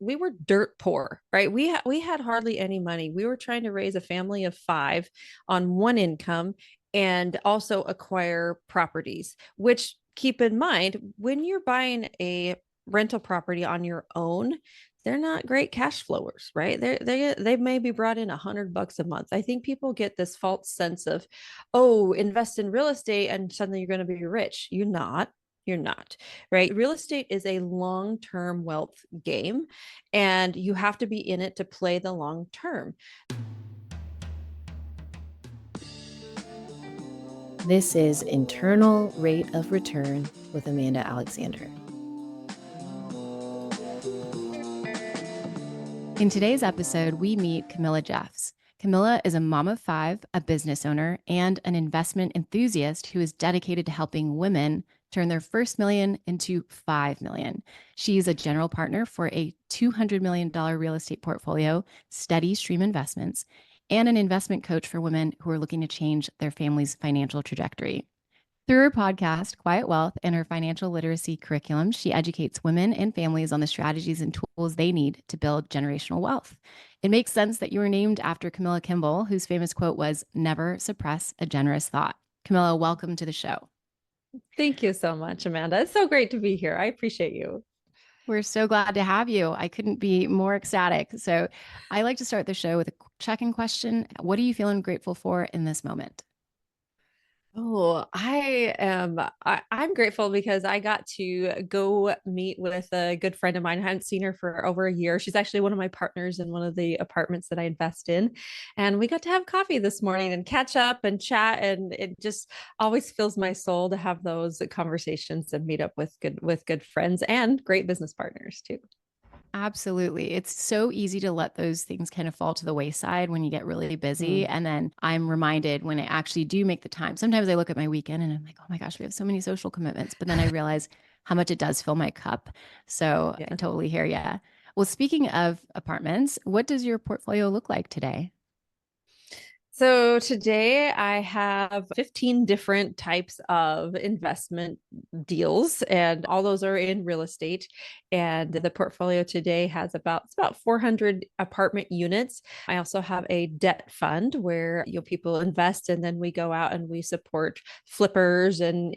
we were dirt poor, right? We had hardly any money. We were trying to raise a family of five on one income and also acquire properties, which keep in mind when you're buying a rental property on your own, they're not great cash flowers, right? They maybe brought in $100 a month. I think people get this false sense of, oh, invest in real estate and suddenly you're going to be rich. You're not, right? Real estate is a long-term wealth game, and you have to be in it to play the long term. This is Internal Rate of Return with Amanda Alexander. In today's episode, we meet Camilla Jeffs. Camilla is a mom of five, a business owner, and an investment enthusiast who is dedicated to helping women turn their first million into 5 million. She's a general partner for a $200 million real estate portfolio, Steady Stream Investments, and an investment coach for women who are looking to change their family's financial trajectory. Through her podcast, Quiet Wealth, and her financial literacy curriculum, she educates women and families on the strategies and tools they need to build generational wealth. It makes sense that you were named after Camilla Kimball, whose famous quote was, "Never suppress a generous thought." Camilla, welcome to the show. Thank you so much, Amanda. It's so great to be here. I appreciate you. We're so glad to have you. I couldn't be more ecstatic. So I like to start the show with a check-in question. What are you feeling grateful for in this moment? Oh, I'm grateful because I got to go meet with a good friend of mine. I hadn't seen her for over a year. She's actually one of my partners in one of the apartments that I invest in. And we got to have coffee this morning and catch up and chat. And it just always fills my soul to have those conversations and meet up with good friends and great business partners too. Absolutely. It's so easy to let those things kind of fall to the wayside when you get really busy. Mm. And then I'm reminded when I actually do make the time. Sometimes I look at my weekend and I'm like, oh my gosh, we have so many social commitments. But then I realize how much it does fill my cup. So I Yeah. totally hear you. Well, speaking of apartments, what does your portfolio look like today? So today I have 15 different types of investment deals, and all those are in real estate. And the portfolio today has it's about 400 apartment units. I also have a debt fund where people invest, and then we go out and we support flippers, and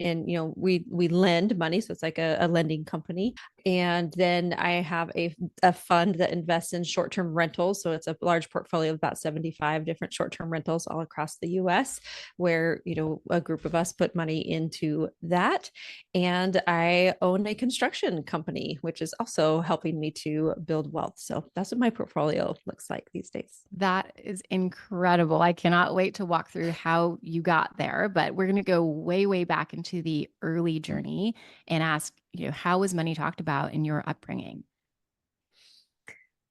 we lend money, so it's like a lending company. And then I have a fund that invests in short-term rentals. So it's a large portfolio of about 75 different short-term rentals all across the US, where, a group of us put money into that. And I own a construction company, which is also helping me to build wealth. So that's what my portfolio looks like these days. That is incredible. I cannot wait to walk through how you got there, but we're going to go way, way back into the early journey and ask, how was money talked about in your upbringing?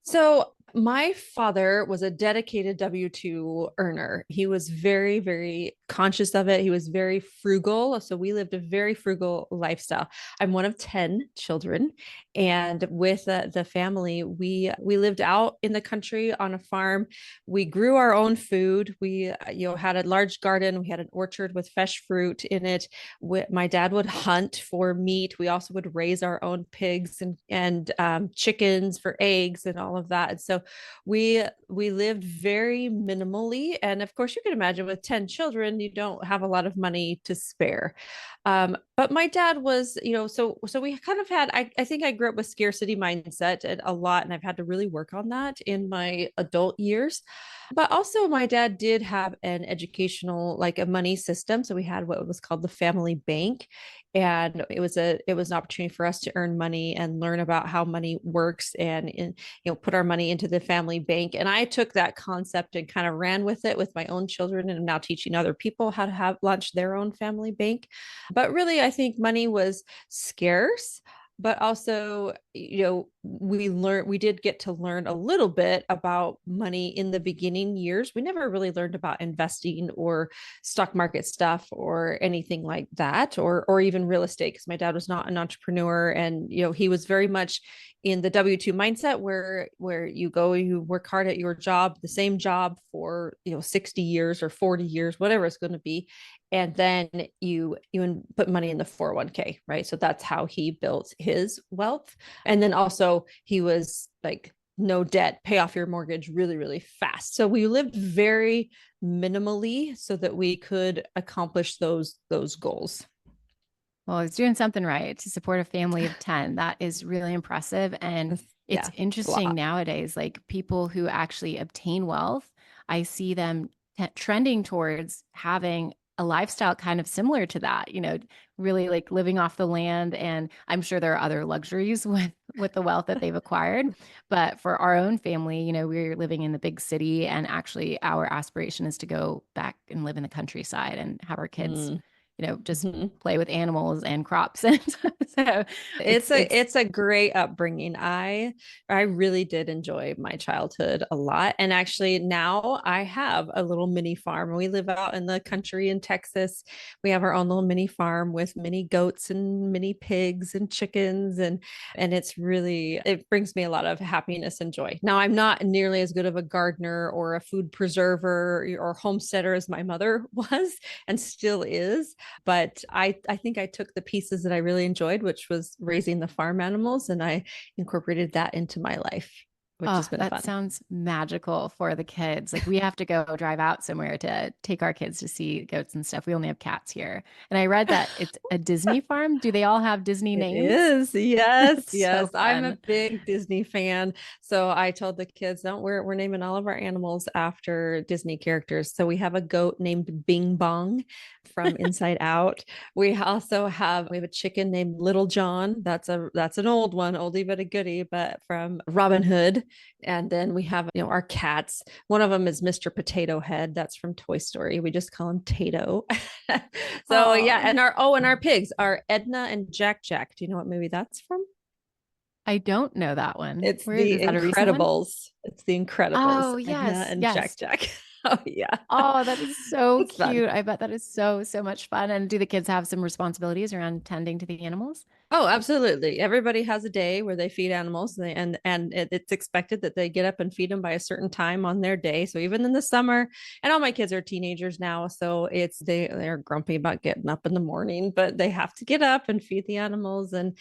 So my father was a dedicated W-2 earner. He was very, very conscious of it. He was very frugal. So we lived a very frugal lifestyle. I'm one of 10 children. And with the family, we lived out in the country on a farm. We grew our own food. We had a large garden. We had an orchard with fresh fruit in it. My dad would hunt for meat. We also would raise our own pigs and chickens for eggs and all of that. And so we lived very minimally. And of course, you can imagine with 10 children, you don't have a lot of money to spare. But my dad was, so we kind of had, I think I grew up with scarcity mindset and a lot, and I've had to really work on that in my adult years. But also my dad did have an educational, like a money system. So we had what was called the family bank. And it was an opportunity for us to earn money and learn about how money works and put our money into the family bank. And I took that concept and kind of ran with it with my own children, and I'm now teaching other people how to have launch their own family bank. But really, I think money was scarce, but also, we did get to learn a little bit about money in the beginning years. We never really learned about investing or stock market stuff or anything like that, or even real estate, because my dad was not an entrepreneur. And he was very much in the W-2 mindset where you work hard at your job, the same job for 60 years or 40 years, whatever it's going to be, and then you put money in the 401k, right? So that's how he built his wealth. And then also So he was like, no debt, pay off your mortgage really, really fast. So we lived very minimally so that we could accomplish those goals. Well, he's doing something right to support a family of 10. That is really impressive. And it's Yeah, it's a interesting lot. nowadays, like people who actually obtain wealth, I see them trending towards having a lifestyle kind of similar to that, really like living off the land. And I'm sure there are other luxuries with the wealth that they've acquired. But for our own family, we're living in the big city, and actually our aspiration is to go back and live in the countryside and have our kids, Mm. just Mhm. play with animals and crops. And so it's It's a great upbringing. I really did enjoy my childhood a lot. And actually now I have a little mini farm. We live out in the country in Texas. We have our own little mini farm with mini goats and mini pigs and chickens, and it brings me a lot of happiness and joy. Now I'm not nearly as good of a gardener or a food preserver or homesteader as my mother was and still is, but I think I took the pieces that I really enjoyed, which was raising the farm animals, and I incorporated that into my life, which Oh, has been that fun. sounds magical for the kids. Like we have to go drive out somewhere to take our kids to see goats and stuff. We only have cats here. And I read that it's a Disney farm. Do they all have Disney It names? is. Yes, That's so yes. I'm a fun. big Disney fan. So I told the kids, don't we're naming all of our animals after Disney characters. So we have a goat named Bing Bong from Inside Out. We have a chicken named Little John. That's an old one, oldie but a goodie, but from Robin Hood. And then we have, our cats. One of them is Mr. Potato Head. That's from Toy Story. We just call him Tato. So yeah, Oh, and our pigs are Edna and Jack Jack. Do you know what movie that's from? I don't know that one. It's Where is The that, a recent one? Incredibles. It's The Incredibles, Oh, Edna yes, and Jack yes. Jack. Oh yeah. Oh, that is so It's fun. cute. I bet that is so, so much fun. And do the kids have some responsibilities around tending to the animals? Oh, absolutely. Everybody has a day where they feed animals, it's expected that they get up and feed them by a certain time on their day. So even in the summer, and all my kids are teenagers now, so they're grumpy about getting up in the morning, but they have to get up and feed the animals and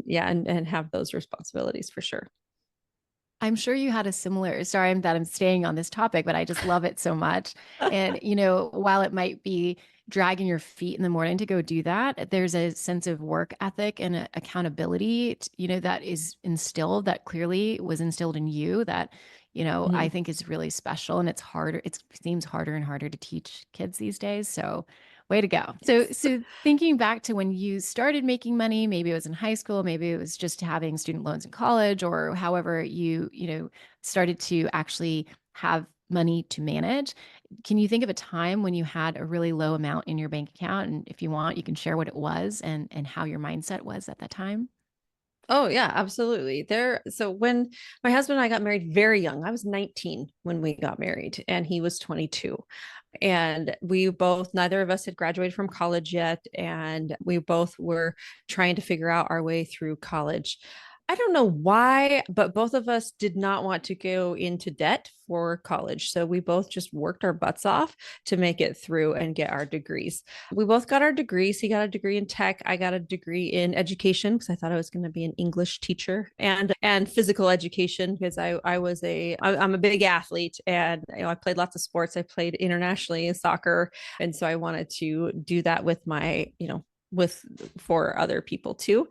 yeah, and have those responsibilities for sure. I'm sure you had a similar, sorry that I'm staying on this topic, but I just love it so much. And, while it might be dragging your feet in the morning to go do that, there's a sense of work ethic and accountability, that is instilled, that clearly was instilled in you, that, I Mhm. think is really special. And it's harder, it seems harder and harder to teach kids these days. So, way to go. So, Yes. so thinking back to when you started making money, maybe it was in high school, maybe it was just having student loans in college, or however you started to actually have money to manage. Can you think of a time when you had a really low amount in your bank account? And if you want, you can share what it was and how your mindset was at that time. Oh yeah, absolutely. So when my husband and I got married very young, I was 19 when we got married and he was 22. And neither of us had graduated from college yet, and we both were trying to figure out our way through college. I don't know why, but both of us did not want to go into debt for college. So we both just worked our butts off to make it through and get our degrees. We both got our degrees. He got a degree in tech. I got a degree in education because I thought I was going to be an English teacher and physical education because I'm a big athlete, and I played lots of sports. I played internationally in soccer, and so I wanted to do that with my with for other people too.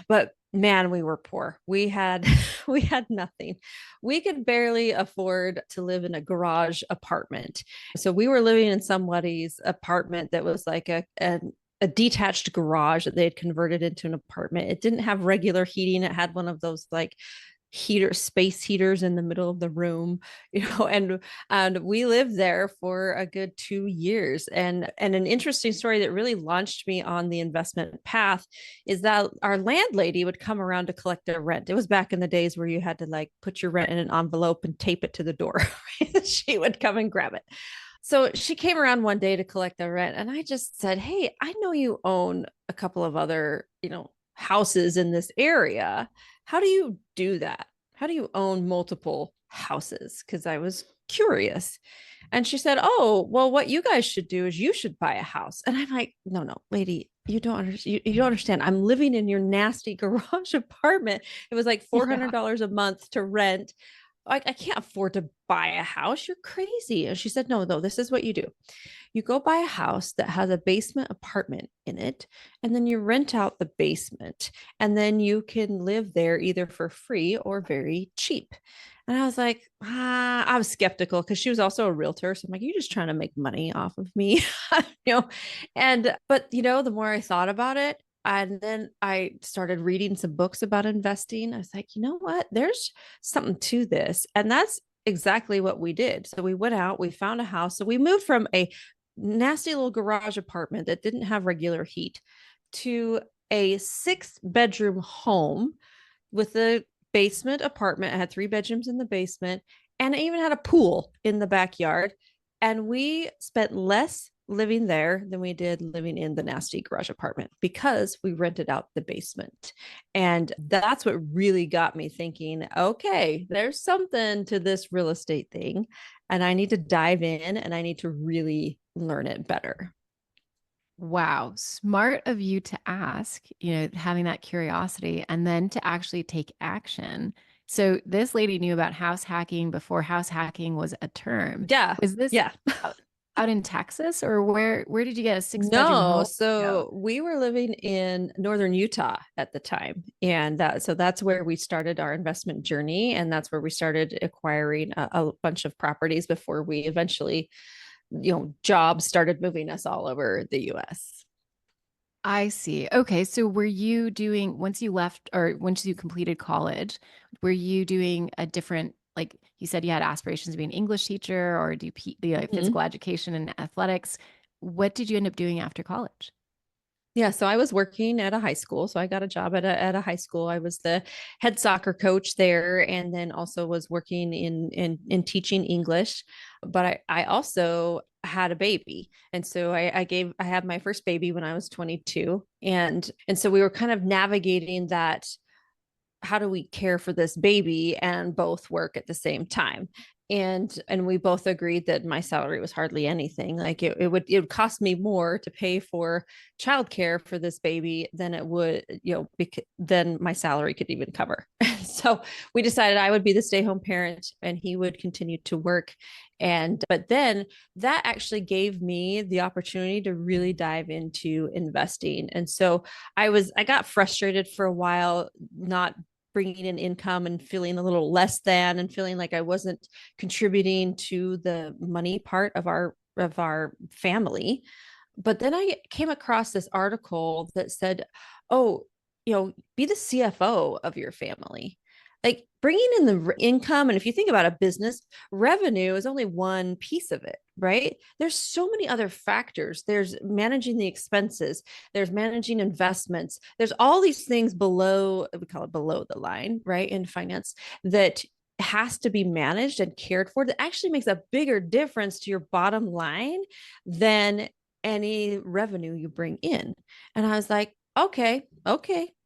But man, we were poor. We had we had nothing. We could barely afford to live in a garage apartment. So we were living in somebody's apartment that was like a detached garage that they had converted into an apartment. It didn't have regular heating. It had one of those like space heaters in the middle of the room, and we lived there for a good 2 years. And an interesting story that really launched me on the investment path is that our landlady would come around to collect their rent. It was back in the days where you had to like put your rent in an envelope and tape it to the door. She would come and grab it. So she came around one day to collect the rent, and I just said, "Hey, I know you own a couple of other, houses in this area. How do you do that? How do you own multiple houses?" Because I was curious. And she said, "Oh, well, what you guys should do is you should buy a house." And I'm like, "No, no, lady, you don't understand. I'm living in your nasty garage apartment. It was like Yeah. $400 a month to rent. I can't afford to buy a house. You're crazy. And she said, no, no, this is what you do. You go buy a house that has a basement apartment in it, and then you rent out the basement, and then you can live there either for free or very cheap. And I was like, I was skeptical because she was also a realtor. So I'm like, you're just trying to make money off of me, you know? But the more I thought about it, and then I started reading some books about investing. I was like, you know what? There's something to this. And that's exactly what we did. So we went out, we found a house. So we moved from a nasty little garage apartment that didn't have regular heat to a 6-bedroom home with a basement apartment. I had 3 bedrooms in the basement, and I even had a pool in the backyard. And we spent less living there than we did living in the nasty garage apartment because we rented out the basement. And that's what really got me thinking, okay, there's something to this real estate thing. And I need to dive in and I need to really learn it better. Wow, smart of you to ask, having that curiosity and then to actually take action. So this lady knew about house hacking before house hacking was a term. Yeah. Was this Yeah. out, out in Texas, or where did you get a 6 bedroom No, home? Yeah. so we were living in northern Utah at the time, and that's where we started our investment journey, and that's where we started acquiring a bunch of properties before we eventually, jobs started moving us all over the U.S. I see. Okay, so were you doing once you left or once you completed college, were you doing a different like you said you had aspirations to be an English teacher or do physical education and athletics? What did you end up doing after college? Yeah, so I was working at a high school. So I got a job at a high school. I was the head soccer coach there, and then also was working in teaching English. But I also had a baby, and so I had my first baby when I was 22, and so we were kind of navigating that. How do we care for this baby and both work at the same time? And we both agreed that my salary was hardly anything. Like it would cost me more to pay for childcare for this baby than it would, than my salary could even cover. So we decided I would be the stay-home parent and he would continue to work. And but then that actually gave me the opportunity to really dive into investing. And so I got frustrated for a while, not bringing in income and feeling a little less than and feeling like I wasn't contributing to the money part of our family. But then I came across this article that said, oh, be the CFO of your family. Like bringing in the income. And if you think about a business, revenue is only one piece of it, right? There's so many other factors. There's managing the expenses, there's managing investments, there's all these things below, we call it below the line, right? In finance that has to be managed and cared for that actually makes a bigger difference to your bottom line than any revenue you bring in. And I was like, okay,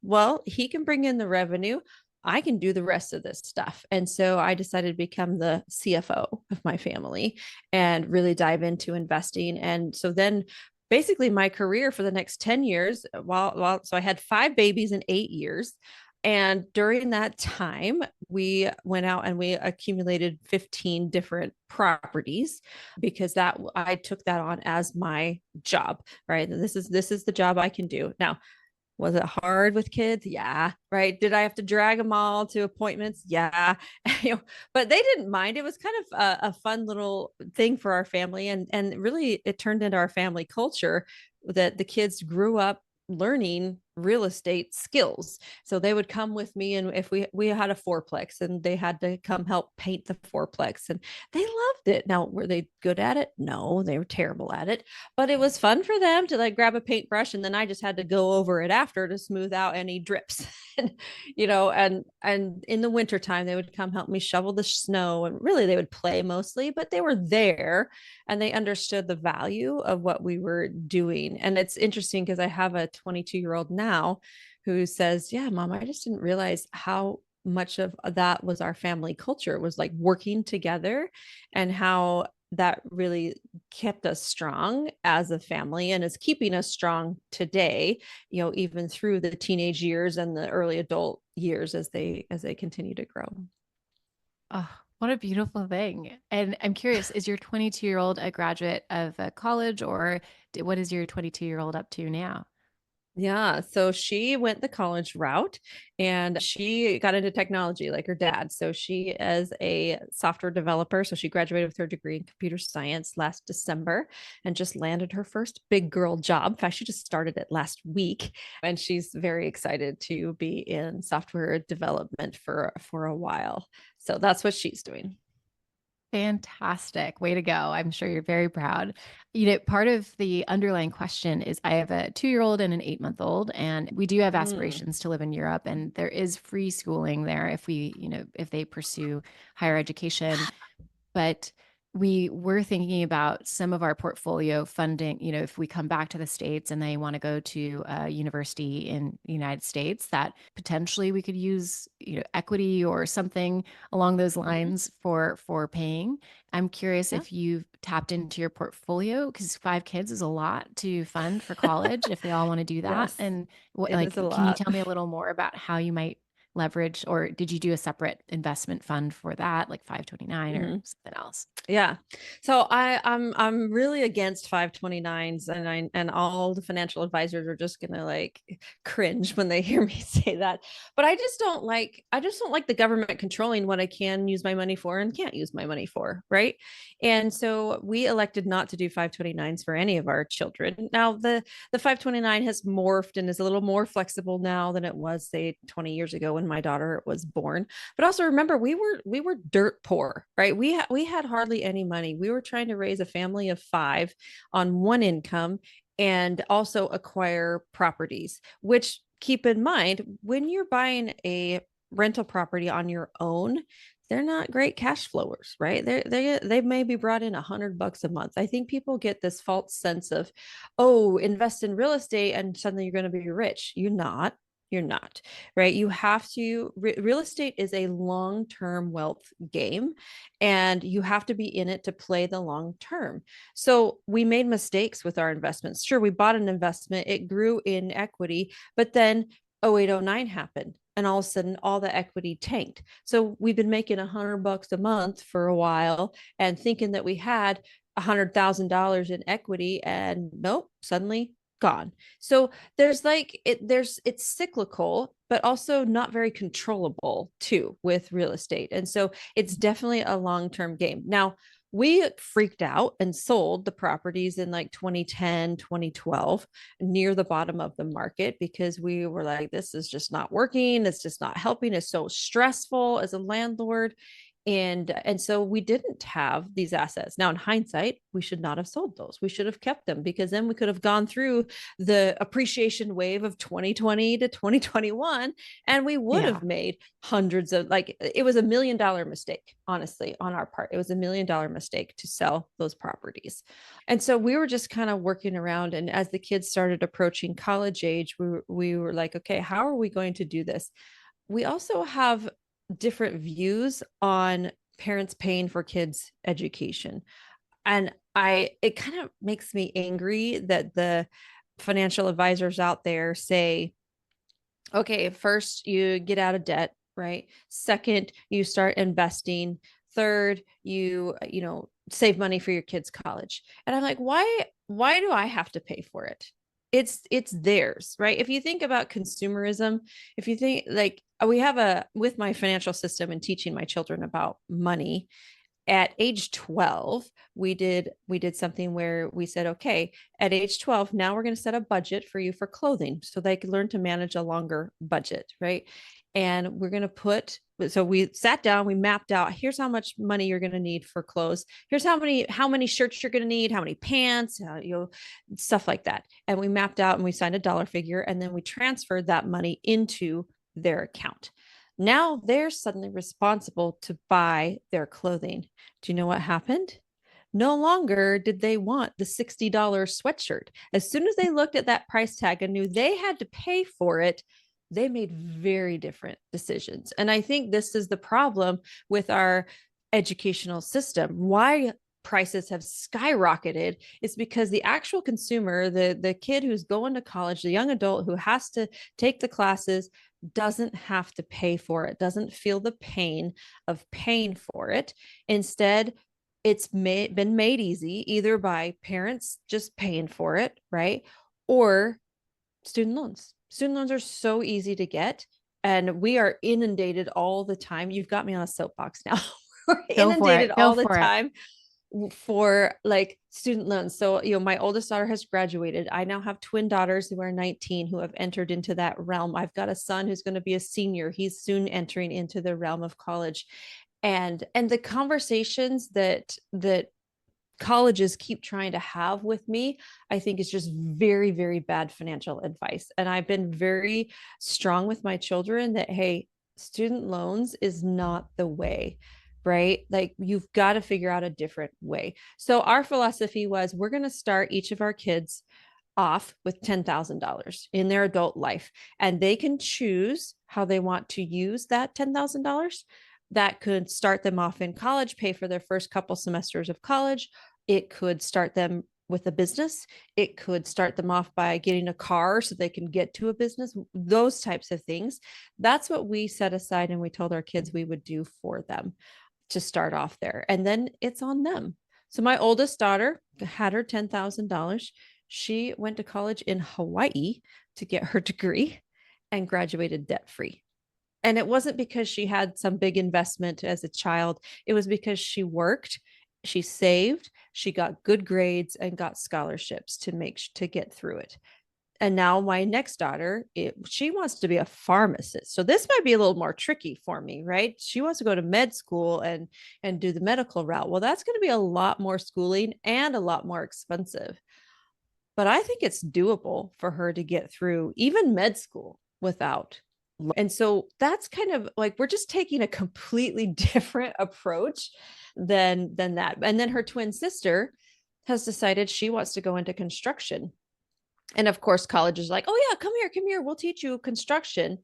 well, he can bring in the revenue. I can do the rest of this stuff. And so I decided to become the CFO of my family and really dive into investing. And so then basically my career for the next 10 years, so I had 5 babies in 8 years. And during that time, we went out and we accumulated 15 different properties because that I took that on as my job, right? And this is the job I can do. Now, was it hard with kids? Yeah. Right. Did I have to drag them all to appointments? Yeah. But they didn't mind. It was kind of a fun little thing for our family. And really, it turned into our family culture that the kids grew up learning real estate skills. So they would come with me, and if we had a fourplex and they had to come help paint the fourplex, and they loved it. Now, were they good at it? No, they were terrible at it, but it was fun for them to like grab a paintbrush, and then I just had to go over it after to smooth out any drips. and and in the wintertime they would come help me shovel the snow, and really they would play mostly, but they were there and they understood the value of what we were doing. And it's interesting because I have a 22-year-old now who says, yeah, mom, I just didn't realize how much of that was our family culture. It was like working together, and how that really kept us strong as a family and is keeping us strong today, even through the teenage years and the early adult years as they continue to grow. Oh, what a beautiful thing. And I'm curious, is your 22-year-old a graduate of a college, or what is your 22-year-old up to now? Yeah, so she went the college route and she got into technology like her dad. So she is a software developer. So she graduated with her degree in computer science last December and just landed her first big girl job. In fact, she just started it last week and she's very excited to be in software development for a while. So that's what she's doing. Fantastic. Way to go. I'm sure you're very proud. Part of the underlying question is I have a 2-year-old and an 8-month-old, and we do have Mm. aspirations to live in Europe, and there is free schooling there if they pursue higher education. But we were thinking about some of our portfolio funding, if we come back to the States and they want to go to a university in the United States, that potentially we could use, equity or something along those Mhm. lines for paying. I'm curious Yeah. if you've tapped into your portfolio, because 5 kids is a lot to fund for college if they all want to do that. Yes, And what, it is a can you lot. tell me a little more about how you might leverage, or did you do a separate investment fund for that, like 529 or Mhm. something else? Yeah. So I'm really against 529s and all the financial advisors are just gonna like cringe when they hear me say that. But I just don't like the government controlling what I can use my money for and can't use my money for, right? And so we elected not to do 529s for any of our children. Now the 529 has morphed and is a little more flexible now than it was, say, 20 years ago when my daughter was born. But also remember, we were dirt poor, right? We had hardly any money. We were trying to raise a family of five on one income and also acquire properties, which, keep in mind, when you're buying a rental property on your own, they're not great cash flowers, right? They may be brought in $100 a month. I think people get this false sense of, oh, invest in real estate and suddenly you're going to be rich. You're not, right? You have to, real estate is a long term wealth game, and you have to be in it to play the long term. So we made mistakes with our investments. Sure, we bought an investment, it grew in equity, but then 0809 happened. And all of a sudden, all the equity tanked. So we've been making $100 a month for a while and thinking that we had $100,000 in equity, and nope, suddenly gone. So it's cyclical but also not very controllable too with real estate, and so it's definitely a long-term game. Now, we freaked out and sold the properties in like 2010, 2012, near the bottom of the market, because we were like, this is just not working, it's just not helping, it's so stressful as a landlord. And so we didn't have these assets. Now, in hindsight, we should not have sold those. We should have kept them, because then we could have gone through the appreciation wave of 2020 to 2021 and we would Yeah. have made hundreds of, like, it was $1 million mistake, honestly, on our part. It was $1 million mistake to sell those properties. And so we were just kind of working around, and as the kids started approaching college age, we were like, okay, how are we going to do this? We also have different views on parents paying for kids' education. And it kind of makes me angry that the financial advisors out there say, okay, first you get out of debt, right? Second, you start investing. Third, you save money for your kids' college. And I'm like, why do I have to pay for it? It's theirs, right? If you think about consumerism, if you think like, we have a, with my financial system and teaching my children about money, at age 12, we did something where we said, okay, at age 12, now we're going to set a budget for you for clothing so they can learn to manage a longer budget, right? And we're going to put, so we sat down, we mapped out, here's how much money you're going to need for clothes, here's how many shirts you're going to need, how many pants, stuff like that. And we mapped out and we signed a dollar figure, and then we transferred that money into their account. Now they're suddenly responsible to buy their clothing. Do you know what happened? No longer did they want the $60 sweatshirt. As soon as they looked at that price tag and knew they had to pay for it, they made very different decisions. And I think this is the problem with our educational system. Why prices have skyrocketed, it's because the actual consumer, the kid who's going to college, the young adult who has to take the classes, doesn't have to pay for it, doesn't feel the pain of paying for it. Instead, been made easy either by parents just paying for it, right? Or student loans. Student loans are so easy to get, and we are inundated all the time. You've got me on a soapbox now. We're Go for inundated it. Go all the for it. time for like student loans. So, my oldest daughter has graduated. I now have twin daughters who are 19 who have entered into that realm. I've got a son who's going to be a senior. He's soon entering into the realm of college. And the conversations that colleges keep trying to have with me, I think is just very, very bad financial advice. And I've been very strong with my children that, hey, student loans is not the way, right? Like, you've got to figure out a different way. So our philosophy was, we're going to start each of our kids off with $10,000 in their adult life, and they can choose how they want to use that $10,000. That could start them off in college, pay for their first couple semesters of college. It could start them with a business. It could start them off by getting a car so they can get to a business, those types of things. That's what we set aside and we told our kids we would do for them to start off there. And then it's on them. So my oldest daughter had her $10,000. She went to college in Hawaii to get her degree and graduated debt free. And it wasn't because she had some big investment as a child. It was because she worked, she saved, she got good grades and got scholarships to get through it. And now my next daughter, she wants to be a pharmacist. So this might be a little more tricky for me, right? She wants to go to med school and do the medical route. Well, that's going to be a lot more schooling and a lot more expensive. But I think it's doable for her to get through even med school without. And so that's kind of like, we're just taking a completely different approach than that. And then her twin sister has decided she wants to go into construction. And of course, college is like, oh yeah, come here, we'll teach you construction.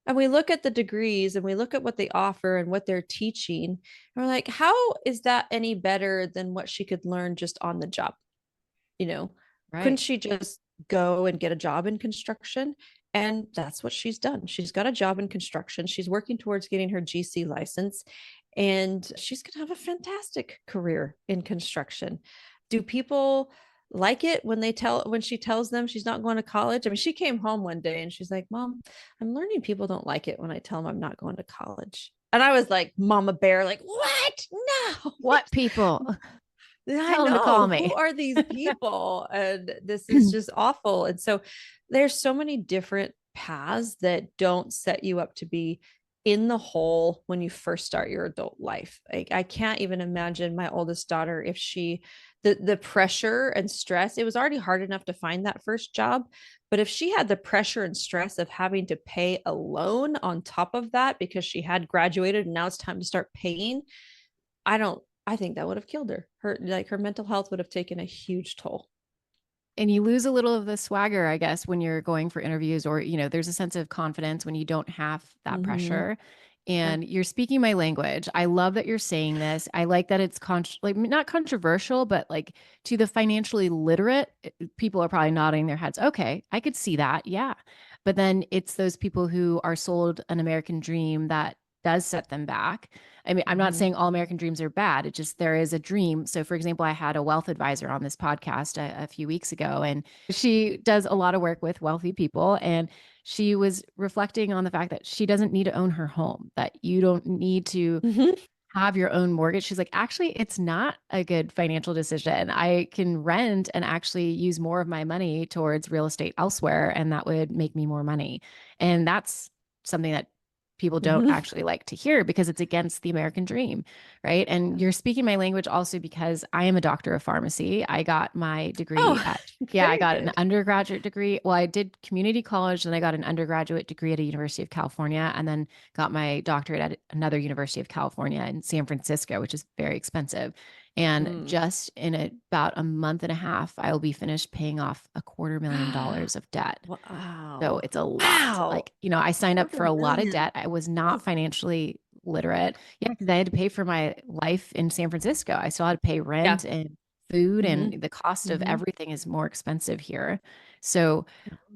And we look at the degrees and we look at what they offer and what they're teaching. And we're like, how is that any better than what she could learn just on the job? You know, couldn't Right. she just go and get a job in construction? And that's what she's done. She's got a job in construction. She's working towards getting her GC license, and she's going to have a fantastic career in construction. Do people like it when she tells them she's not going to college? I mean, she came home one day and she's like, "Mom, I'm learning people don't like it when I tell them I'm not going to college." And I was like, Mama Bear, like, what? No. What people? I Tell them to call know. me. Who are these people? And this is just awful. And so there's so many different paths that don't set you up to be in the hole when you first start your adult life. Like, I can't even imagine my oldest daughter, if the pressure and stress, it was already hard enough to find that first job. But if she had the pressure and stress of having to pay a loan on top of that because she had graduated and now it's time to start paying, I think that would have killed her. Her mental health would have taken a huge toll. And you lose a little of the swagger, I guess, when you're going for interviews, or, there's a sense of confidence when you don't have that Mm-hmm. pressure. Yeah. And you're speaking my language. I love that you're saying this. I like that it's like not controversial, but like to the financially literate, people are probably nodding their heads. Okay, I could see that. Yeah. But then it's those people who are sold an American dream that does set them back. I mean, I'm not Mm-hmm. saying all American dreams are bad. It just, there is a dream. So, for example, I had a wealth advisor on this podcast a few weeks ago, and she does a lot of work with wealthy people. And she was reflecting on the fact that she doesn't need to own her home, that you don't need to Mm-hmm. have your own mortgage. She's like, actually, it's not a good financial decision. I can rent and actually use more of my money towards real estate elsewhere, and that would make me more money. And that's something that people don't Mm-hmm. actually like to hear because it's against the American dream, right? And you're speaking my language also because I am a doctor of pharmacy. I got my degree Oh, at, yeah, I very got an good. undergraduate degree. Well, I did community college, then I got an undergraduate degree at a University of California, and then got my doctorate at another University of California in San Francisco, which is very expensive. And Mm. just in about a month and a half, I will be finished paying off $250,000 of debt. So Wow. it's a lot. Wow. Like, I signed up for Quarter a lot of million. debt. I was not Oof. financially literate. Yeah, because I had to pay for my life in San Francisco. I still had to pay Yeah. rent and food, Hmm. and the cost of Hmm. everything is more expensive here. So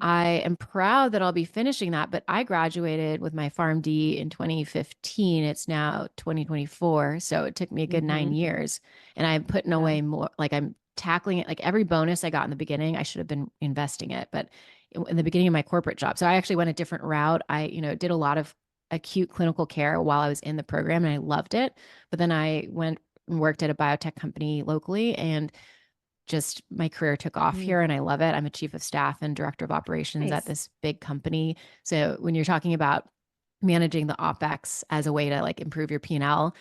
I am proud that I'll be finishing that, but I graduated with my PharmD in 2015. It's now 2024. So it took me a good Hmm. 9 years, and I'm putting Yeah. away more, like I'm tackling it. Like every bonus I got in the beginning, I should have been investing it, but in the beginning of my corporate job. So I actually went a different route. I, did a lot of acute clinical care while I was in the program and I loved it. But then I went and worked at a biotech company locally, and just my career took off Mm. here and I love it. I'm a chief of staff and director of operations at Nice. this big company. So when you're talking about managing the OpEx as a way to like improve your P&L,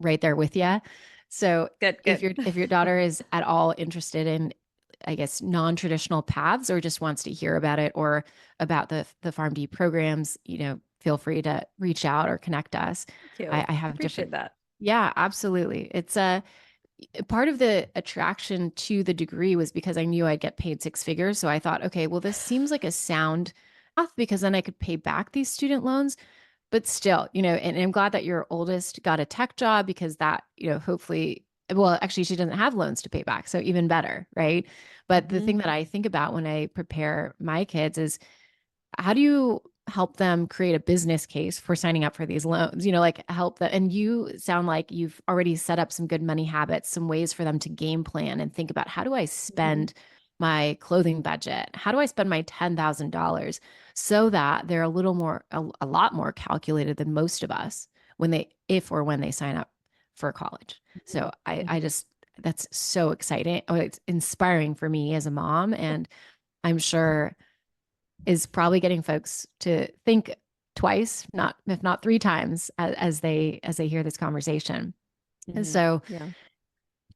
right there with you. So Good, if good. your daughter is at all interested in, I guess, non-traditional paths, or just wants to hear about it or about the PharmD programs, feel free to reach out or connect us. Thank you. I I have different. appreciate that. Yeah, absolutely. It's a part of the attraction to the degree was because I knew I'd get paid six figures. So I thought, okay, well, this seems like a sound path because then I could pay back these student loans. But still, and I'm glad that your oldest got a tech job because that, hopefully, well, actually, she doesn't have loans to pay back. So even better, right? But the Hmm. thing that I think about when I prepare my kids is how do you help them create a business case for signing up for these loans? Like help them. And you sound like you've already set up some good money habits, some ways for them to game plan and think about how do I Hmm. spend my clothing budget? How do I spend my $10,000 so that they're a lot more calculated than most of us if or when they sign up for college. So I Hmm. just, that's so exciting. Oh, it's inspiring for me as a mom. And I'm sure is probably getting folks to think twice, not if not three times, as they hear this conversation. And Hmm. so, Yeah.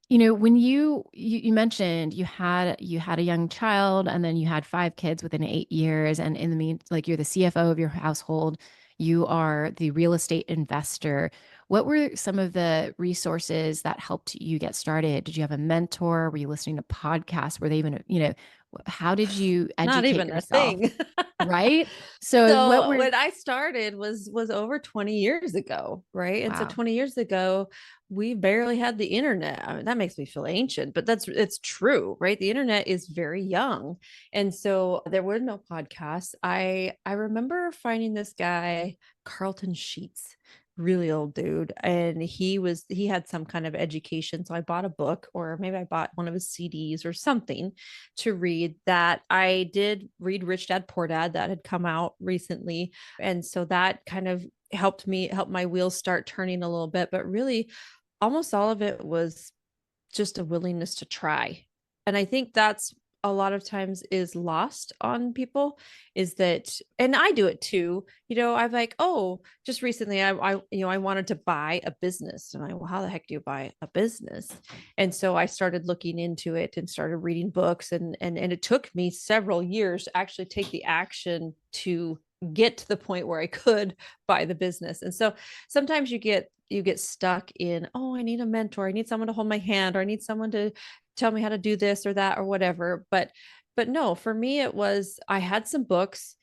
when you mentioned you had a young child and then you had five kids within 8 years, and in the mean, like you're the CFO of your household, you are the real estate investor. What were some of the resources that helped you get started? Did you have a mentor? Were you listening to podcasts? Were they even, how did you Not educate even a yourself? thing. Right? So what So were when I started was over 20 years ago, right? And so wow. 20 years ago, we barely had the internet. I mean, that makes me feel ancient, but it's true, right? The internet is very young. And so there were no podcasts. I remember finding this guy, Carlton Sheets, really old dude, and he had some kind of education. So I bought a book, or maybe I bought one of his CDs or something to read. That I did read Rich Dad Poor Dad, that had come out recently. And so that kind of help my wheels start turning a little bit. But really, almost all of it was just a willingness to try. And I think that's a lot of times is lost on people, is that, and I do it too. I'm like, oh, just recently I wanted to buy a business. And well, how the heck do you buy a business? And so I started looking into it and started reading books, and it took me several years to actually take the action to get to the point where I could buy the business. And so sometimes you get stuck in, oh, I need a mentor, I need someone to hold my hand, or I need someone to tell me how to do this or that or whatever. But no, for me it was, I had some books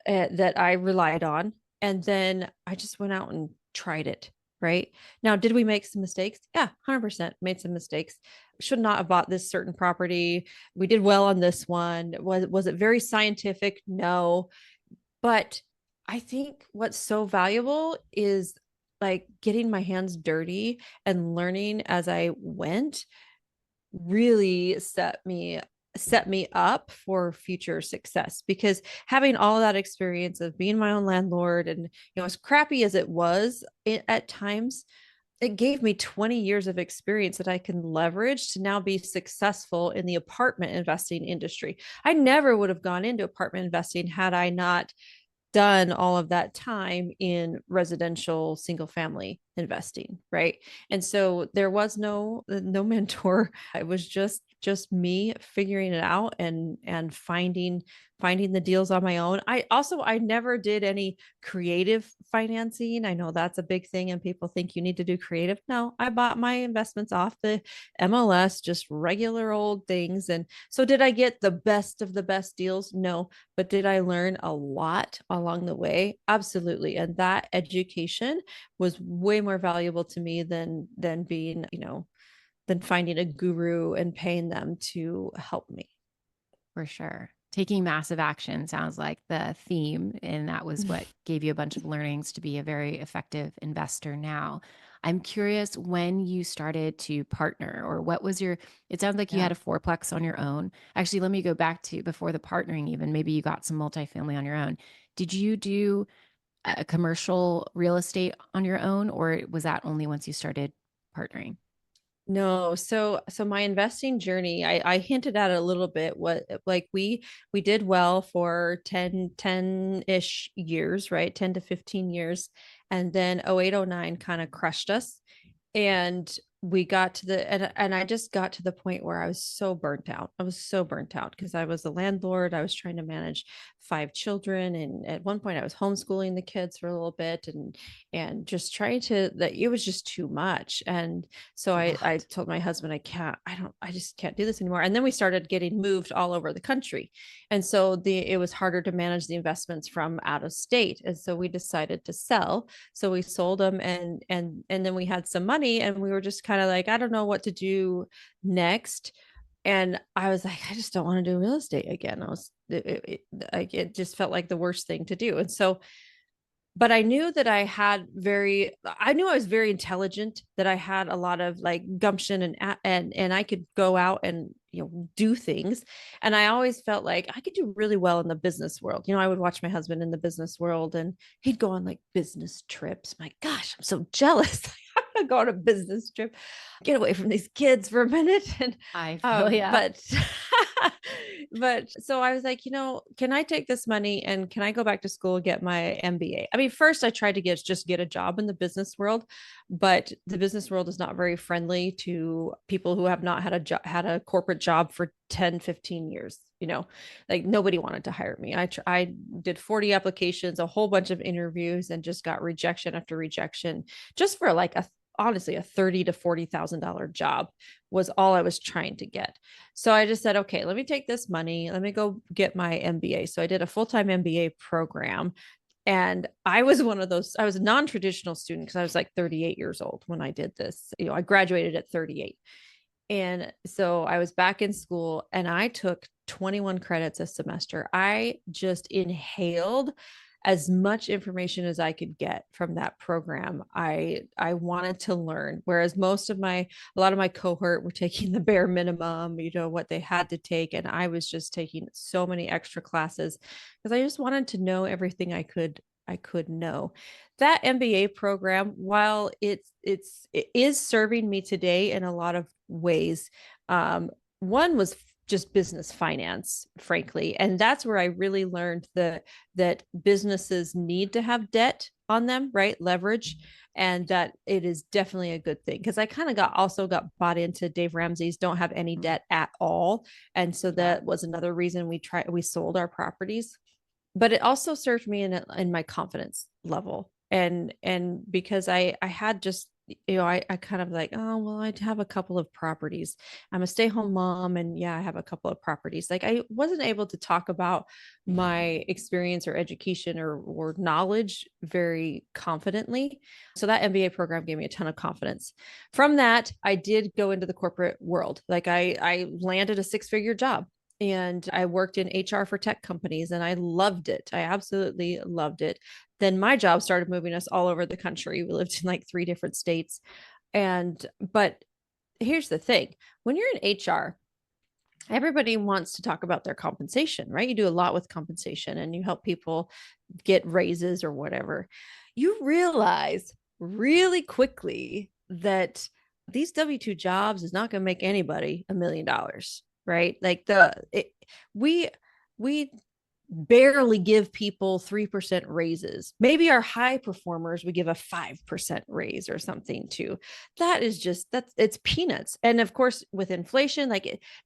that I relied on, and then I just went out and tried it. Right now, did we make some mistakes? Yeah, 100% made some mistakes. Should not have bought this certain property. We did well on this one. Was it very scientific? No. But I think what's so valuable is like getting my hands dirty and learning as I went, really set me up for future success. Because having all that experience of being my own landlord, and as crappy as it was at times, it gave me 20 years of experience that I can leverage to now be successful in the apartment investing industry. I never would have gone into apartment investing had I not done all of that time in residential single family investing, right? And so there was no mentor. It was just me figuring it out and finding the deals on my own. I never did any creative financing. I know that's a big thing and people think you need to do creative. No, I bought my investments off the MLS, just regular old things. And so did I get the best of the best deals? No, but did I learn a lot along the way? Absolutely. And that education was way more valuable to me than being, than finding a guru and paying them to help me. For sure. Taking massive action sounds like the theme, and that was what gave you a bunch of learnings to be a very effective investor now. I'm curious when you started to partner, or what was your, it sounds like you Yeah. had a fourplex on your own. Actually, let me go back to before the partnering, even maybe you got some multifamily on your own. Did you do a commercial real estate on your own, or was that only once you started partnering? No, so my investing journey, I hinted at it a little bit. What like we did well for 10-ish years, right? 10 to 15 years. And then 0809 kind of crushed us. And we got to and I just got to the point where I was so burnt out. I was so burnt out because I was a landlord. I was trying to manage 5 children, and at one point I was homeschooling the kids for a little bit, and just trying to, that it was just too much. And so It's a I lot. told my husband, I just can't do this anymore. And then we started getting moved all over the country. And so it was harder to manage the investments from out of state. And so we decided to sell. So we sold them, and then we had some money, and we were just kind of like, I don't know what to do next. And I was like, I just don't want to do real estate again. It just felt like the worst thing to do. And so, but I knew that I knew I was very intelligent, that I had a lot of like gumption, and I could go out and, do things. And I always felt like I could do really well in the business world. I would watch my husband in the business world, and he'd go on like business trips. My gosh, I'm so jealous. I'm gonna go on a business trip, get away from these kids for a minute. And I feel yeah. but but so I was like, can I take this money and can I go back to school and get my MBA? I mean, first I tried to get a job in the business world, but the business world is not very friendly to people who have not had a corporate job for 10, 15 years. Like nobody wanted to hire me. I did 40 applications, a whole bunch of interviews, and just got rejection after rejection, just for like honestly a $30,000 to $40,000 job was all I was trying to get. So I just said, okay, let me take this money. Let me go get my MBA. So I did a full-time MBA program. And I was I was a non-traditional student because I was like 38 years old when I did this. I graduated at 38. And so I was back in school, and I took 21 credits a semester. I just inhaled as much information as I could get from that program. I wanted to learn, whereas a lot of my cohort were taking the bare minimum, what they had to take, and I was just taking so many extra classes because I just wanted to know everything I could know. That MBA program, while it is serving me today in a lot of ways, one was just business finance, frankly. And that's where I really learned that businesses need to have debt on them, right? Leverage. And that it is definitely a good thing. Because I kind of got bought into Dave Ramsey's don't have any debt at all. And so Yeah. that was another reason we sold our properties. But it also served me in my confidence level. And because I had just, I kind of like, oh, well, I have a couple of properties. I'm a stay-home mom, and yeah, I have a couple of properties. Like I wasn't able to talk about my experience or education or knowledge very confidently. So that MBA program gave me a ton of confidence. From that, I did go into the corporate world. Like I landed a 6-figure job, and I worked in HR for tech companies, and I loved it. I absolutely loved it. Then my job started moving us all over the country. We lived in like 3 different states. But here's the thing, when you're in HR, everybody wants to talk about their compensation, right? You do a lot with compensation, and you help people get raises or whatever. You realize really quickly that these W-2 jobs is not going to make anybody $1 million, right? Like we we barely give people 3% raises. Maybe our high performers, we give a 5% raise or something too. That is just, it's peanuts. And of course, with inflation,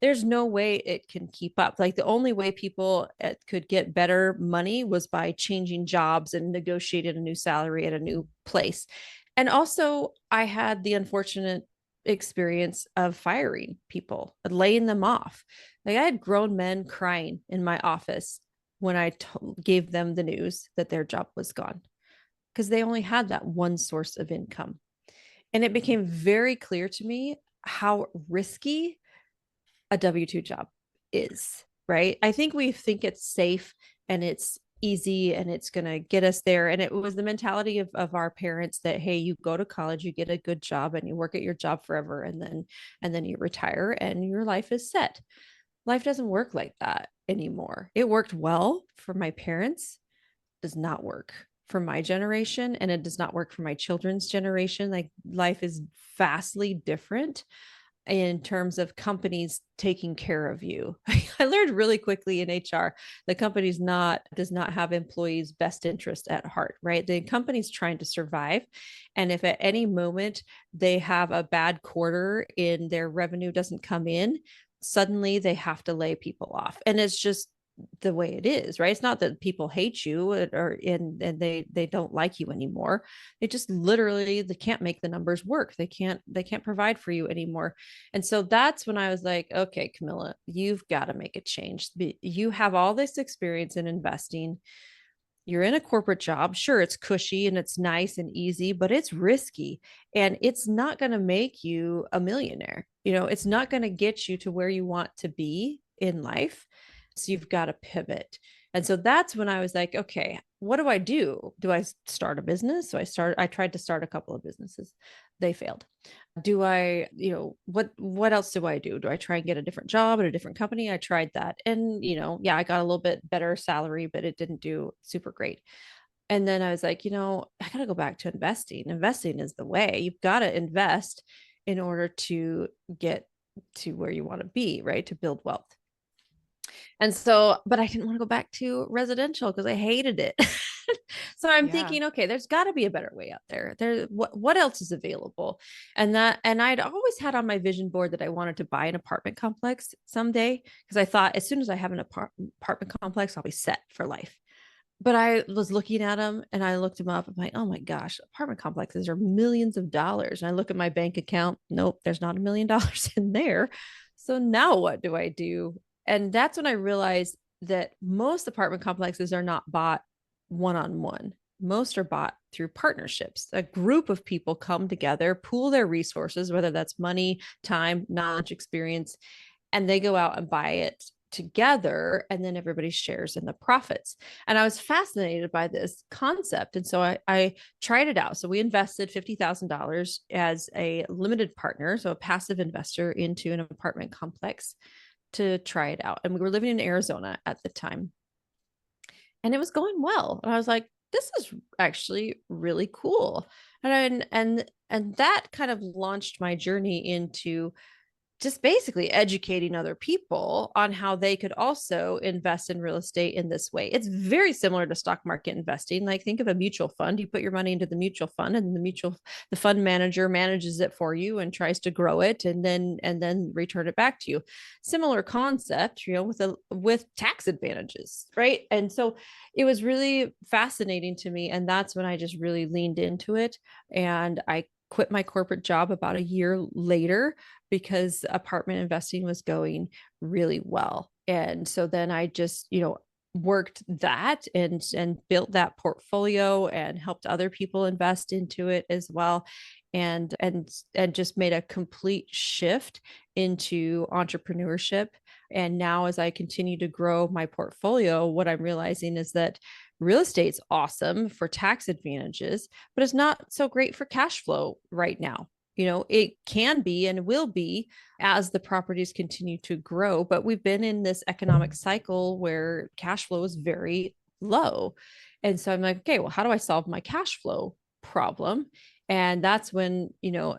there's no way it can keep up. Like the only way people could get better money was by changing jobs and negotiating a new salary at a new place. And also, I had the unfortunate experience of firing people, laying them off. Like I had grown men crying in my office when I gave them the news that their job was gone because they only had that one source of income. And it became very clear to me how risky a W 2 job is, right? I think we think it's safe and it's easy and it's going to get us there. And it was the mentality of our parents that, hey, you go to college, you get a good job and you work at your job forever. And then you retire and your life is set. Life doesn't work like that anymore. It worked well for my parents, does not work for my generation, and it does not work for my children's generation. Like life is vastly different in terms of companies taking care of you. I learned really quickly in HR, the company's does not have employees' best interest at heart, right? The company's trying to survive. And if at any moment they have a bad quarter in their revenue doesn't come in, suddenly they have to lay people off. And it's just the way it is, right? It's not that people hate you and they don't like you anymore. They just literally they can't make the numbers work. They can't provide for you anymore. And so that's when I was like, okay, Camilla, you've got to make a change. You have all this experience in investing. You're in a corporate job. Sure, it's cushy and it's nice and easy, but it's risky and it's not going to make you a millionaire. It's not going to get you to where you want to be in life. So you've got to pivot. And so that's when I was like, okay, what do I do? Do I start a business? So I tried to start a couple of businesses. They failed. Do I, what else do I do? Do I try and get a different job at a different company? I tried that. And, yeah, I got a little bit better salary, but it didn't do super great. And then I was like, I got to go back to investing. Investing is the way. You've got to invest in order to get to where you want to be, right? To build wealth. And so, but I didn't want to go back to residential because I hated it. So I'm thinking, okay, there's got to be a better way out there. What else is available? And I'd always had on my vision board that I wanted to buy an apartment complex someday because I thought as soon as I have an apartment complex, I'll be set for life. But I was looking at them and I looked them up. I'm like, oh my gosh, apartment complexes are millions of dollars. And I look at my bank account. Nope, there's not $1 million in there. So now what do I do? And that's when I realized that most apartment complexes are not bought one-on-one. Most are bought through partnerships. A group of people come together, pool their resources, whether that's money, time, knowledge, experience, and they go out and buy it together, and then everybody shares in the profits. And I was fascinated by this concept. And so I tried it out. So we invested $50,000 as a limited partner, so a passive investor into an apartment complex to try it out. And we were living in Arizona at the time. And it was going well. And I was like, this is actually really cool. And that kind of launched my journey into just basically educating other people on how they could also invest in real estate in this way. It's very similar to stock market investing. Like think of a mutual fund. You put your money into the mutual fund and the fund manager manages it for you and tries to grow it and then return it back to you. Similar concept, with tax advantages, right? And so it was really fascinating to me. And that's when I just really leaned into it. And I quit my corporate job about a year later because apartment investing was going really well. And so then I just, worked that and built that portfolio and helped other people invest into it as well. And just made a complete shift into entrepreneurship. And now as I continue to grow my portfolio, what I'm realizing is that real estate's awesome for tax advantages, but it's not so great for cash flow right now. It can be and will be as the properties continue to grow, but we've been in this economic cycle where cash flow is very low. And so I'm like, okay, well, how do I solve my cash flow problem? And that's when,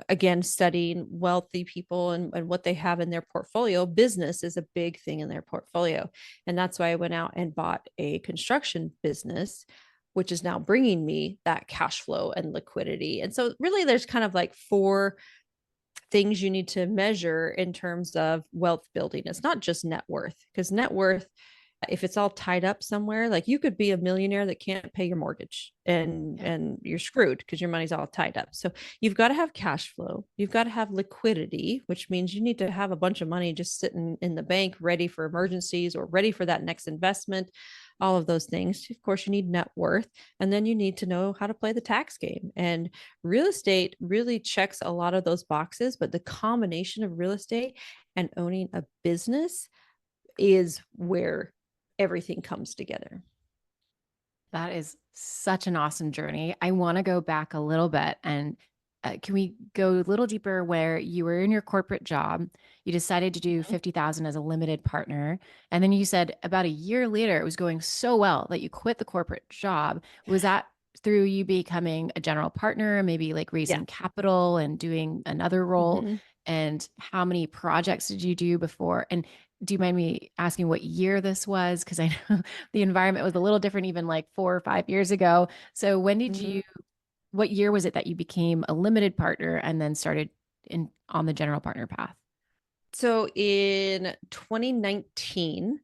again, studying wealthy people and what they have in their portfolio, business is a big thing in their portfolio. And that's why I went out and bought a construction business, which is now bringing me that cash flow and liquidity. And so really there's kind of like four things you need to measure in terms of wealth building. It's not just net worth, because net worth, if it's all tied up somewhere, like you could be a millionaire that can't pay your mortgage and you're screwed because your money's all tied up. So you've got to have cash flow. You've got to have liquidity, which means you need to have a bunch of money just sitting in the bank ready for emergencies or ready for that next investment, all of those things. Of course, you need net worth, and then you need to know how to play the tax game. And real estate really checks a lot of those boxes, but the combination of real estate and owning a business is where everything comes together. That is such an awesome journey. I want to go back a little bit and can we go a little deeper where you were in your corporate job, you decided to do 50,000 as a limited partner, and then you said about a year later it was going so well that you quit the corporate job. Was that through you becoming a general partner, maybe like Yeah. raising capital and doing another role? Mm-hmm. And how many projects did you do before? And do you mind me asking what year this was? Because I know the environment was a little different even like 4 or 5 years ago. So when did Mm-hmm. you, what year was it that you became a limited partner and then started in on the general partner path? So in 2019,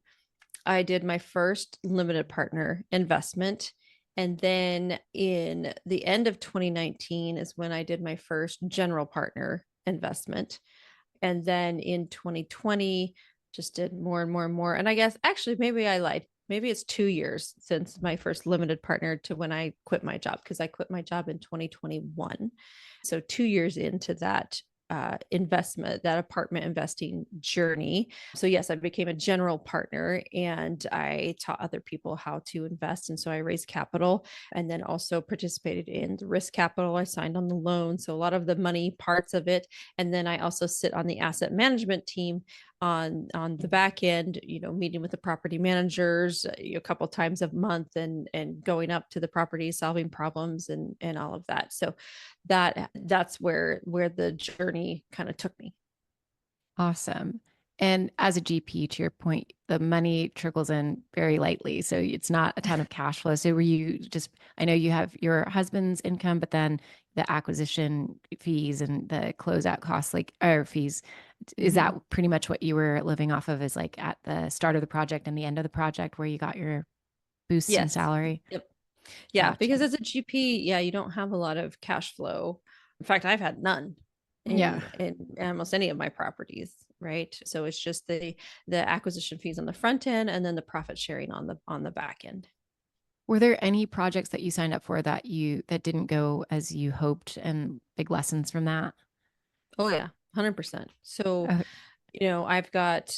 I did my first limited partner investment. And then in the end of 2019 is when I did my first general partner investment. And then in 2020, just did more and more and more. And I guess actually, maybe I lied. Maybe it's 2 years since my first limited partner to when I quit my job, because I quit my job in 2021. So 2 years into that investment, that apartment investing journey. So, yes, I became a general partner and I taught other people how to invest. And so I raised capital and then also participated in the risk capital. I signed on the loan. So, a lot of the money parts of it. And then I also sit on the asset management team on the back end, meeting with the property managers a couple times a month and going up to the property, solving problems and all of that. So that's where the journey kind of took me. Awesome. And as a GP, to your point, the money trickles in very lightly. So it's not a ton of cash flow. So were you just, I know you have your husband's income, but then the acquisition fees and the closeout costs, like, or fees, is Mm-hmm. that pretty much what you were living off of, is like at the start of the project and the end of the project where you got your boosts in Yes. salary? Yep. Yeah, Gotcha. because as a GP, yeah, you don't have a lot of cash flow. In fact, I've had none Yeah. in almost any of my properties, right? So it's just the acquisition fees on the front end and then the profit sharing on the back end. Were there any projects that you signed up for that didn't go as you hoped, and big lessons from that? Oh yeah, 100%. So, Uh,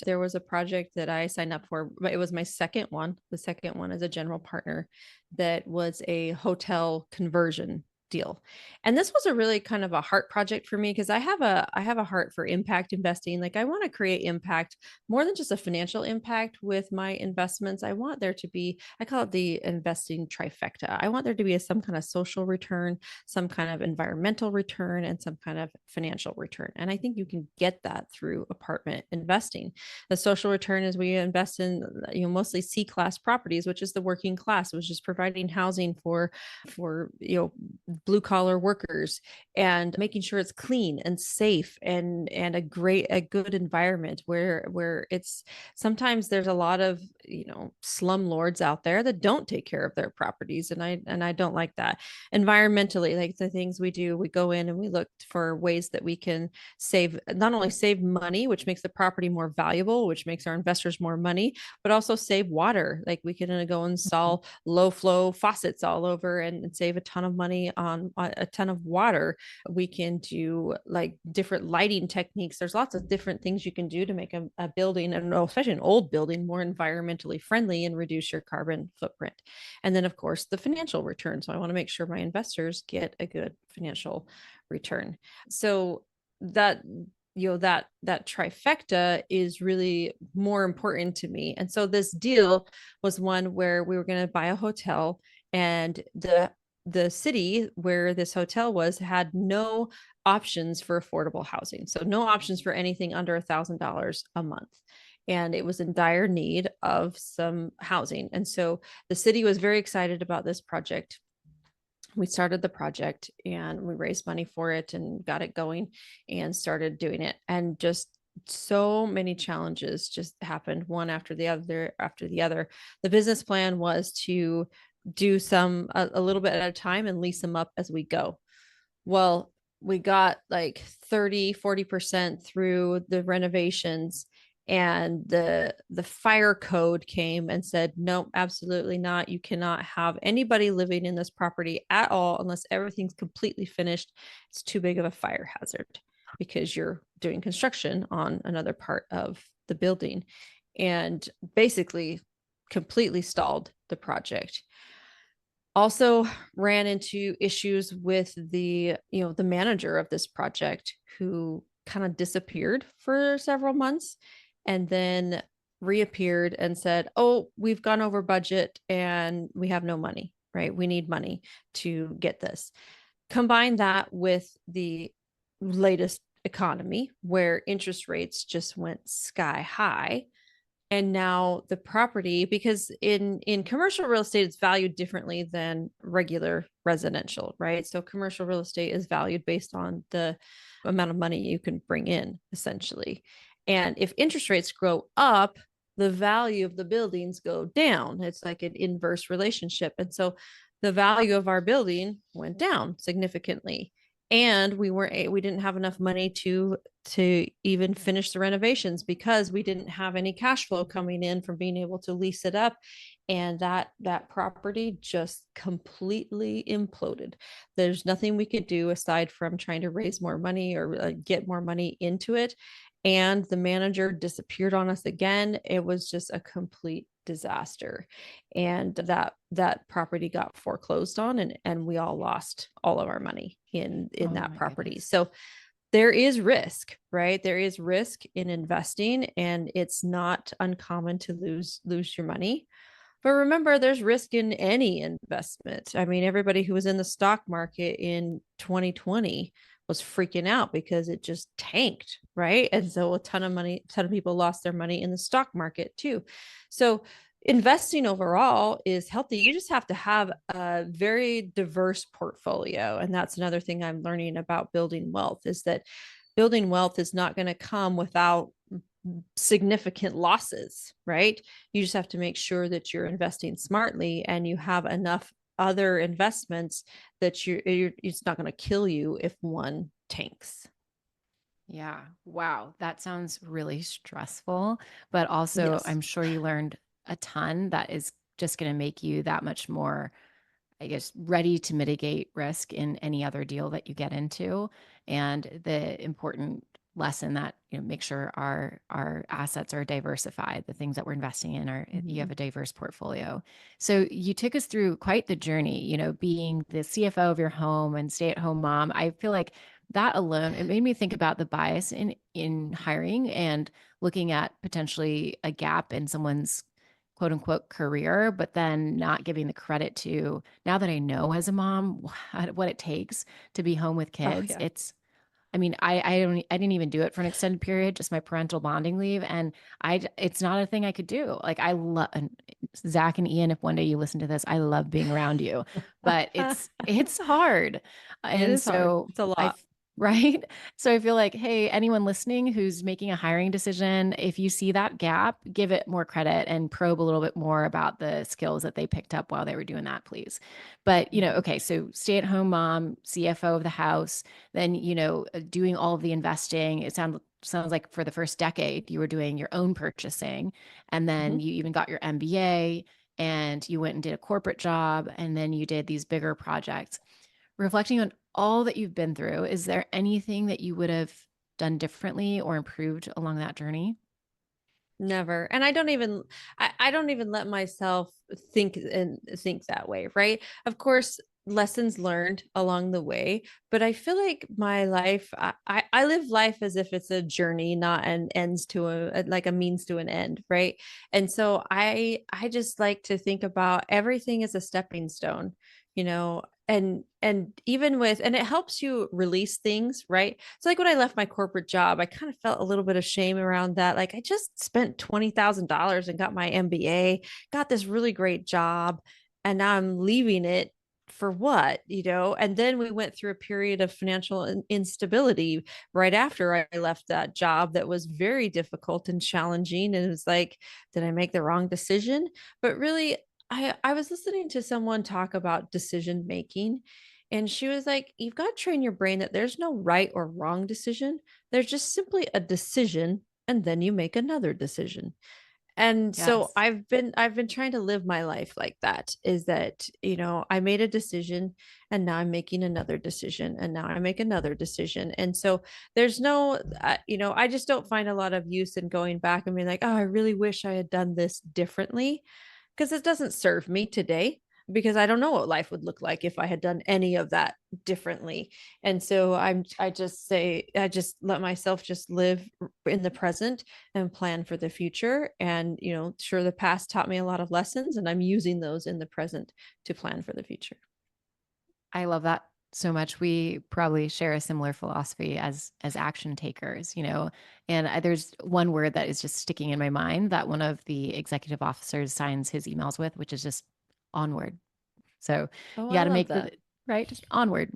there was a project that I signed up for, but it was my second one, the second one as a general partner, that was a hotel conversion deal. And this was a really kind of a heart project for me because I have a heart for impact investing. Like I want to create impact more than just a financial impact with my investments. I want there to be, I call it the investing trifecta. I want there to be some kind of social return, some kind of environmental return, and some kind of financial return. And I think you can get that through apartment investing. The social return is we invest in, mostly C-class properties, which is the working class, which is providing housing for blue collar workers and making sure it's clean and safe and a good environment where it's sometimes there's a lot of slum lords out there that don't take care of their properties, and I don't like that. Environmentally, like the things we do, we go in and we look for ways that we can not only save money, which makes the property more valuable, which makes our investors more money, but also save water. Like we can go install low flow faucets all over and save a ton of money on a ton of water. We can do like different lighting techniques. There's lots of different things you can do to make a building, and especially an old building, more environmentally friendly and reduce your carbon footprint. And then of course the financial return. So I want to make sure my investors get a good financial return. So that that trifecta is really more important to me. And so this deal was one where we were going to buy a hotel, and the city where this hotel was had no options for affordable housing. So no options for anything under $1,000 a month. And it was in dire need of some housing. And so the city was very excited about this project. We started the project and we raised money for it and got it going and started doing it. And just so many challenges just happened one after the other. The business plan was to do some a little bit at a time and lease them up as we go. Well, we got like 30-40% through the renovations, and the fire code came and said, no, absolutely not. You cannot have anybody living in this property at all unless everything's completely finished. It's too big of a fire hazard because you're doing construction on another part of the building, and basically completely stalled the project. Also ran into issues with the manager of this project, who kind of disappeared for several months and then reappeared and said, oh, we've gone over budget and we have no money, right? We need money to get this. Combine that with the latest economy where interest rates just went sky high, and now the property, because in commercial real estate it's valued differently than regular residential, right? So commercial real estate is valued based on the amount of money you can bring in, essentially. And if interest rates grow up, the value of the buildings go down. It's like an inverse relationship. And so the value of our building went down significantly, and we didn't have enough money to even finish the renovations because we didn't have any cash flow coming in from being able to lease it up. And that property just completely imploded. There's nothing we could do aside from trying to raise more money or get more money into it. And the manager disappeared on us again. It was just a complete disaster. And that property got foreclosed on, and we all lost all of our money in Oh that my property. goodness. So there is risk, right? There is risk in investing, and it's not uncommon to lose your money. But remember, there's risk in any investment. I mean, everybody who was in the stock market in 2020 was freaking out because it just tanked, right? And so a ton of people lost their money in the stock market too. So investing overall is healthy. You just have to have a very diverse portfolio. And that's another thing I'm learning about building wealth, is that building wealth is not going to come without significant losses, right? You just have to make sure that you're investing smartly and you have enough other investments that it's not going to kill you if one tanks. Yeah. Wow. That sounds really stressful, but also Yes. I'm sure you learned a ton that is just going to make you that much more, I guess, ready to mitigate risk in any other deal that you get into. And the important lesson that, make sure our assets are diversified, the things that we're investing in are, you have Mhm. a diverse portfolio. So you took us through quite the journey, being the CFO of your home and stay-at-home mom. I feel like that alone, it made me think about the bias in hiring and looking at potentially a gap in someone's quote unquote career, but then not giving the credit to, now that I know as a mom what it takes to be home with Oh kids. yeah. I mean, I didn't even do it for an extended period, just my parental bonding leave. And it's not a thing I could do. Like I love Zach and Ian. If one day you listen to this, I love being around you, but it's hard. It And is hard. so It's a lot. right. So I feel like, hey, anyone listening who's making a hiring decision, if you see that gap, give it more credit and probe a little bit more about the skills that they picked up while they were doing that, please. But, Mhm. okay, so stay-at-home mom, CFO of the house, then, doing all of the investing. It sounds like for the first decade you were doing your own purchasing, and then Mhm. you even got your MBA, and you went and did a corporate job, and then you did these bigger projects. Reflecting on all that you've been through, is there anything that you would have done differently or improved along that journey? Never. And I don't even let myself think that way, right? Of course, lessons learned along the way, but I feel like my life, I live life as if it's a journey, not an ends to like a means to an end, right? And so I just like to think about everything as a stepping stone. and even with, and it helps you release things, right? So like when I left my corporate job, I kind of felt a little bit of shame around that. Like I just spent $20,000 and got my MBA, got this really great job, and now I'm leaving it for what, and then we went through a period of financial instability right after I left that job that was very difficult and challenging, and it was like, did I make the wrong decision? But really, I was listening to someone talk about decision making, and she was like, you've got to train your brain that there's no right or wrong decision. There's just simply a decision, and then you make another decision. And so Yes. I've been trying to live my life like that, is that, I made a decision, and now I'm making another decision, and now I make another decision. And so there's no, I just don't find a lot of use in going back and being like, oh, I really wish I had done this differently, because it doesn't serve me today, because I don't know what life would look like if I had done any of that differently. And so I just let myself just live in the present and plan for the future. And, sure, the past taught me a lot of lessons, and I'm using those in the present to plan for the future. I love that so much. We probably share a similar philosophy as action takers, And there's one word that is just sticking in my mind that one of the executive officers signs his emails with, which is just onward. So Oh, you I got to love make the that. right, just onward.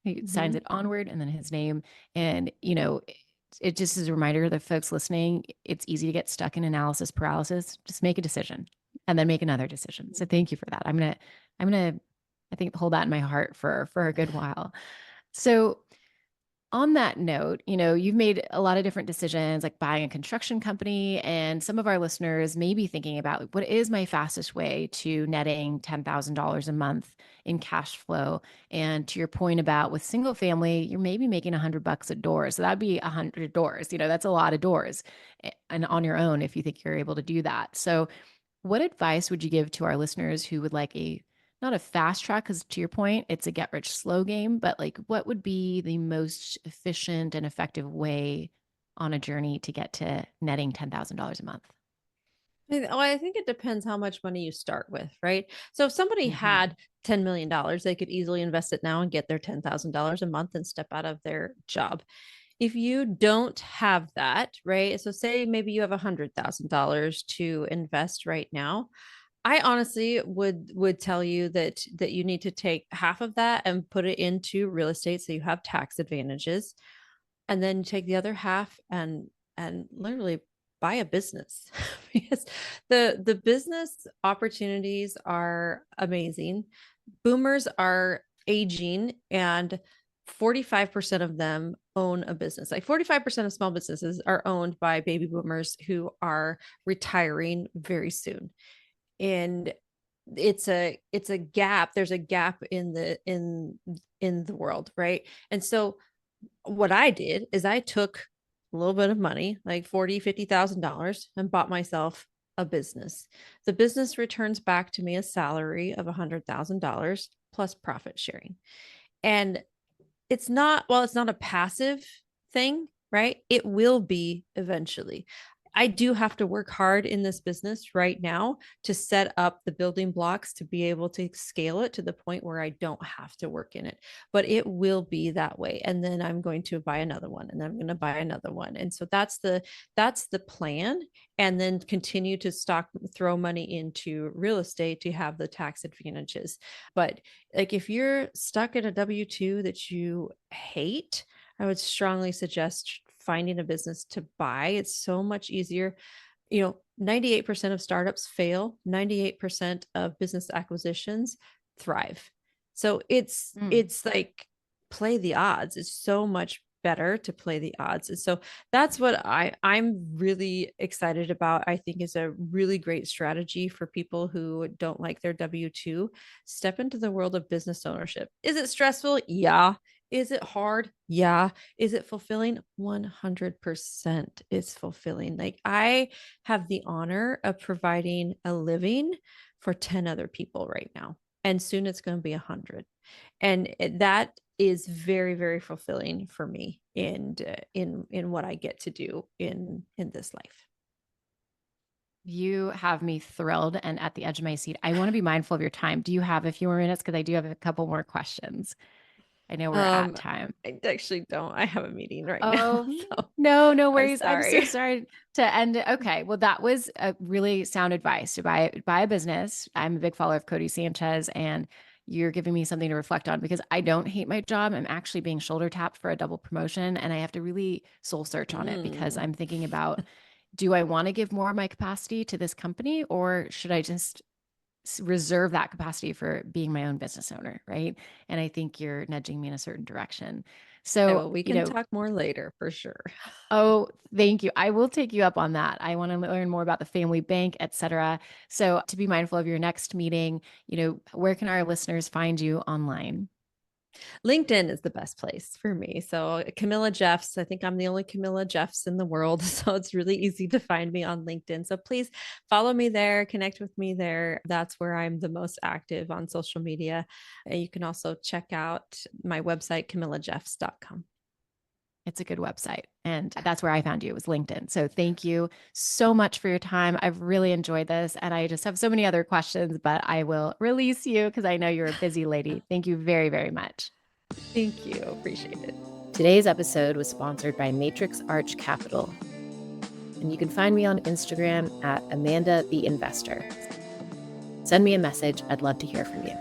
He signs Hmm. it onward and then his name. And, it just is a reminder that folks listening, it's easy to get stuck in analysis paralysis. Just make a decision and then make another decision. So thank you for that. I'm gonna, I think, hold that in my heart for a good while. So on that note, you've made a lot of different decisions, like buying a construction company, and some of our listeners may be thinking about, like, what is my fastest way to netting $10,000 a month in cash flow? And to your point about with single family, you're maybe making $100 a door. So that'd be 100 doors. That's a lot of doors and on your own if you think you're able to do that. So what advice would you give to our listeners who would like a not a fast track, because to your point, it's a get rich slow game, but like what would be the most efficient and effective way on a journey to get to netting $10,000 a month? Well, I think it depends how much money you start with, right? So if somebody Hmm. had $10 million, they could easily invest it now and get their $10,000 a month and step out of their job. If you don't have that, right? So say maybe you have $100,000 to invest right now. I honestly would tell you that you need to take half of that and put it into real estate so you have tax advantages, and then take the other half and literally buy a business because the business opportunities are amazing. Boomers are aging, and 45% of them own a business. Like 45% of small businesses are owned by baby boomers who are retiring very soon. And it's a gap. There's a gap in the world, right? And so what I did is I took a little bit of money, like 40, $50,000, and bought myself a business. The business returns back to me a salary of $100,000 plus profit sharing. And it's not a passive thing, right? It will be eventually. I do have to work hard in this business right now to set up the building blocks to be able to scale it to the point where I don't have to work in it. But it will be that way. And then I'm going to buy another one, and then I'm going to buy another one. And so that's the plan. And then continue to throw money into real estate to have the tax advantages. But like if you're stuck in a W-2 that you hate, I would strongly suggest finding a business to buy. It's so much easier. 98% of startups fail, 98% of business acquisitions thrive. So it's Mm. it's like play the odds. It's so much better to play the odds. And so that's what I'm really excited about. I think is a really great strategy for people who don't like their W-2. Step into the world of business ownership. Is it stressful? Yeah. Is it hard? Yeah. Is it fulfilling? 100% it's fulfilling. Like I have the honor of providing a living for 10 other people right now. And soon it's going to be 100. And that is very, very fulfilling for me in what I get to do in this life. You have me thrilled and at the edge of my seat. I want to be mindful of your time. Do you have a few more minutes? Because I do have a couple more questions. I know we're at Um, time. I actually don't. I have a meeting right now, Oh, so no, no I'm worries. I'm so sorry. sorry to end it. Okay. Well, that was a really sound advice to buy a business. I'm a big follower of Cody Sanchez, and you're giving me something to reflect on because I don't hate my job. I'm actually being shoulder tapped for a double promotion, and I have to really soul search on it because Mm. I'm thinking about, do I want to give more of my capacity to this company, or should I just reserve that capacity for being my own business owner, right? And I think you're nudging me in a certain direction. Okay, So, well, we can talk more later for sure. oh, thank you. I will take you up on that. I want to learn more about the family bank, et cetera. So, to be mindful of your next meeting, where can our listeners find you online? LinkedIn is the best place for me. So Camilla Jeffs, I think I'm the only Camilla Jeffs in the world. So it's really easy to find me on LinkedIn. So please follow me there, connect with me there. That's where I'm the most active on social media. And you can also check out my website, camillajeffs.com. It's a good website. And that's where I found you. It was LinkedIn. So thank you so much for your time. I've really enjoyed this. And I just have so many other questions, but I will release you because I know you're a busy lady. Thank you very, very much. Thank you. Appreciate it. Today's episode was sponsored by Matrix Arch Capital. And you can find me on Instagram at Amanda the Investor. Send me a message. I'd love to hear from you.